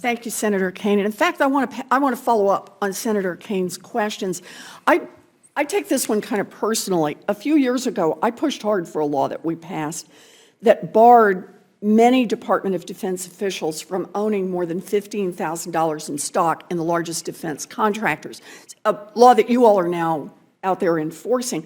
Thank you, Senator Kaine. And in fact, I want to follow up on Senator Kaine's questions. I take this one kind of personally. A few years ago, I pushed hard for a law that we passed that barred many Department of Defense officials from owning more than $15,000 in stock in the largest defense contractors, a law that you all are now out there enforcing.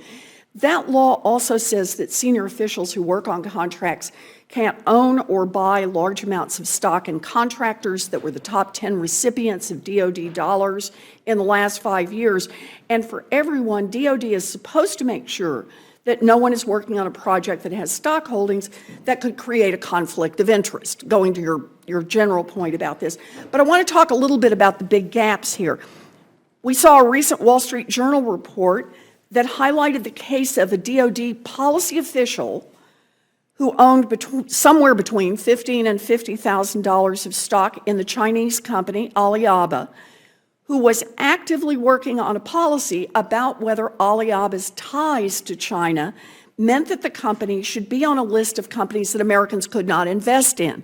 That law also says that senior officials who work on contracts can't own or buy large amounts of stock in contractors that were the top 10 recipients of DoD dollars in the last 5 years. And for everyone, DoD is supposed to make sure that no one is working on a project that has stock holdings that could create a conflict of interest, going to your general point about this. But I want to talk a little bit about the big gaps here. We saw a recent Wall Street Journal report that highlighted the case of a DoD policy official who owned somewhere between $15,000 and $50,000 of stock in the Chinese company Alibaba, who was actively working on a policy about whether Alibaba's ties to China meant that the company should be on a list of companies that Americans could not invest in.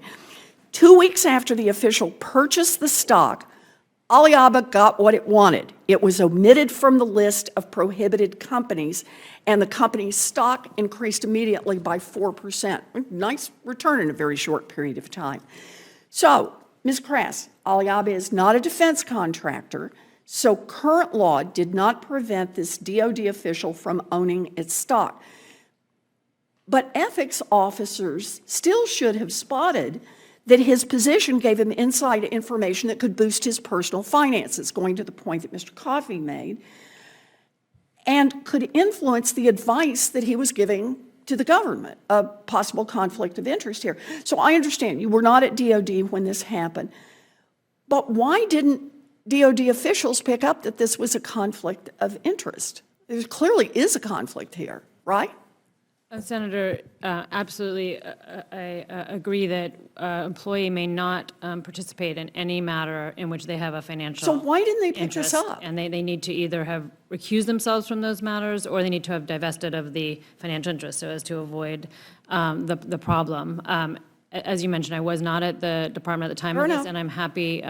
2 weeks after the official purchased the stock, Alibaba got what it wanted. It was omitted from the list of prohibited companies, and the company's stock increased immediately by 4%. Nice return in a very short period of time. So, Ms. Crass, Alibaba is not a defense contractor, so current law did not prevent this DoD official from owning its stock. But ethics officers still should have spotted that his position gave him inside information that could boost his personal finances, going to the point that Mr. Coffey made, and could influence the advice that he was giving to the government, a possible conflict of interest here. So I understand you were not at DoD when this happened, but why didn't DoD officials pick up that this was a conflict of interest? There clearly is a conflict here, right? Senator, absolutely, I agree that employee may not participate in any matter in which they have a financial So why didn't they pick interest, this up? and they need to either have recused themselves from those matters, or they need to have divested of the financial interest so as to avoid the problem. As you mentioned, I was not at the department at the time of this, and I'm happy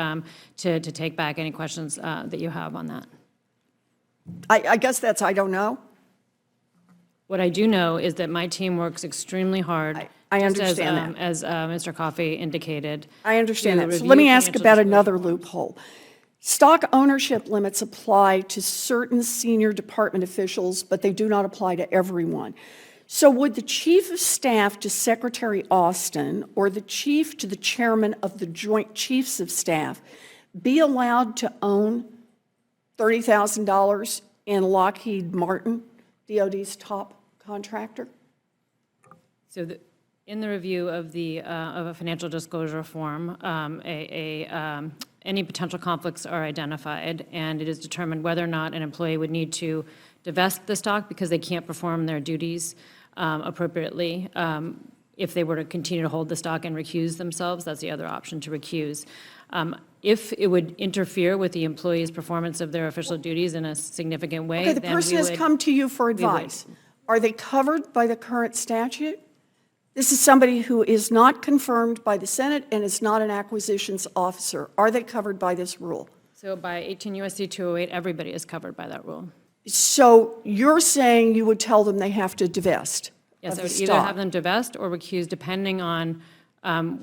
to take back any questions that you have on that. I guess that's I don't know. What I do know is that my team works extremely hard. I understand as Mr. Coffey indicated. I understand that. So let me ask about another loophole. Stock ownership limits apply to certain senior department officials, but they do not apply to everyone. So would the Chief of Staff to Secretary Austin or the Chief to the Chairman of the Joint Chiefs of Staff be allowed to own $30,000 in Lockheed Martin, DoD's top contractor? So in the review of a financial disclosure form, any potential conflicts are identified, and it is determined whether or not an employee would need to divest the stock because they can't perform their duties appropriately. If they were to continue to hold the stock and recuse themselves, that's the other option, to recuse. If it would interfere with the employee's performance of their official duties in a significant way, okay, the person has come to you for advice. Are they covered by the current statute? This is somebody who is not confirmed by the Senate and is not an acquisitions officer. Are they covered by this rule? So by 18 U.S.C. 208, everybody is covered by that rule. So you're saying you would tell them they have to divest? Yes, I would either have them divest or recuse, depending on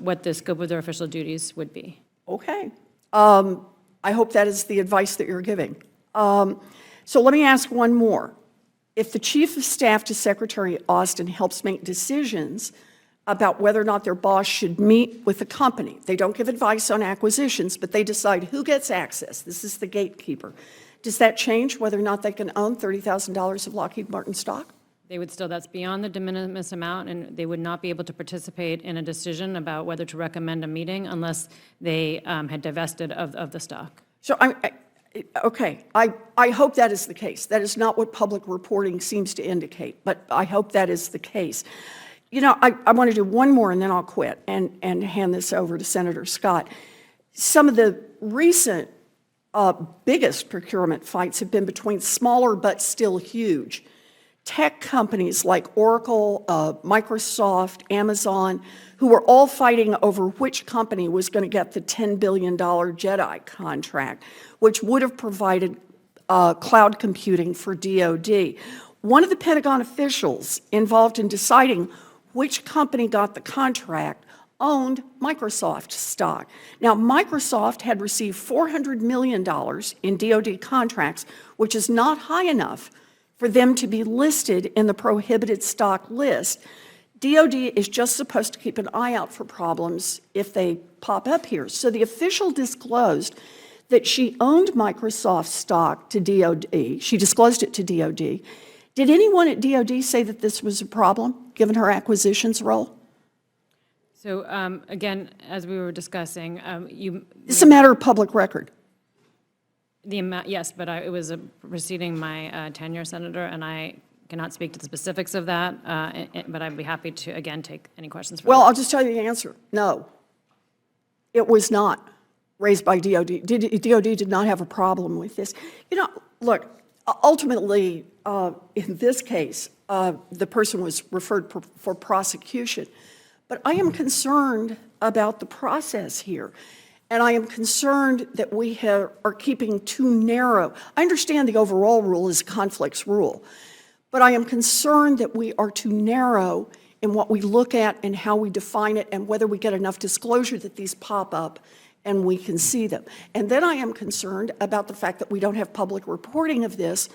what the scope of their official duties would be. Okay. I hope that is the advice that you're giving. So let me ask one more. If the Chief of Staff to Secretary Austin helps make decisions about whether or not their boss should meet with the company, they don't give advice on acquisitions, but they decide who gets access. This is the gatekeeper. Does that change whether or not they can own $30,000 of Lockheed Martin stock? They would still, that's beyond the de minimis amount, and they would not be able to participate in a decision about whether to recommend a meeting unless they had divested of the stock. So, okay, I hope that is the case. That is not what public reporting seems to indicate, but I hope that is the case. You know, I want to do one more and then I'll quit and hand this over to Senator Scott. Some of the recent biggest procurement fights have been between smaller but still huge tech companies like Oracle, Microsoft, Amazon, who were all fighting over which company was going to get the $10 billion JEDI contract, which would have provided cloud computing for DoD. One of the Pentagon officials involved in deciding which company got the contract owned Microsoft stock. Now, Microsoft had received $400 million in DoD contracts, which is not high enough for them to be listed in the prohibited stock list. DoD is just supposed to keep an eye out for problems if they pop up here. So the official disclosed that she owned Microsoft stock to DoD. She disclosed it to DoD. Did anyone at DoD say that this was a problem, given her acquisitions role? So again, as we were discussing, It's a matter of public record. the amount, yes, but it was preceding my tenure, Senator, and I cannot speak to the specifics of that, but I'd be happy to, again, take any questions. Well, I'll just tell you the answer. No, it was not raised by DoD. DoD did not have a problem with this. You know, look, ultimately, in this case, the person was referred for prosecution. But I am concerned about the process here. And I am concerned that we are keeping too narrow. I understand the overall rule is a conflicts rule. But I am concerned that we are too narrow in what we look at and how we define it and whether we get enough disclosure that these pop up and we can see them. And then I am concerned about the fact that we don't have public reporting of this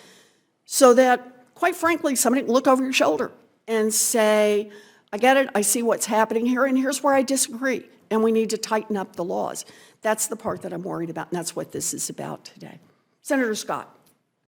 so that, quite frankly, somebody can look over your shoulder and say, I get it, I see what's happening here, and here's where I disagree, and we need to tighten up the laws. That's the part that I'm worried about, and that's what this is about today. Senator Scott.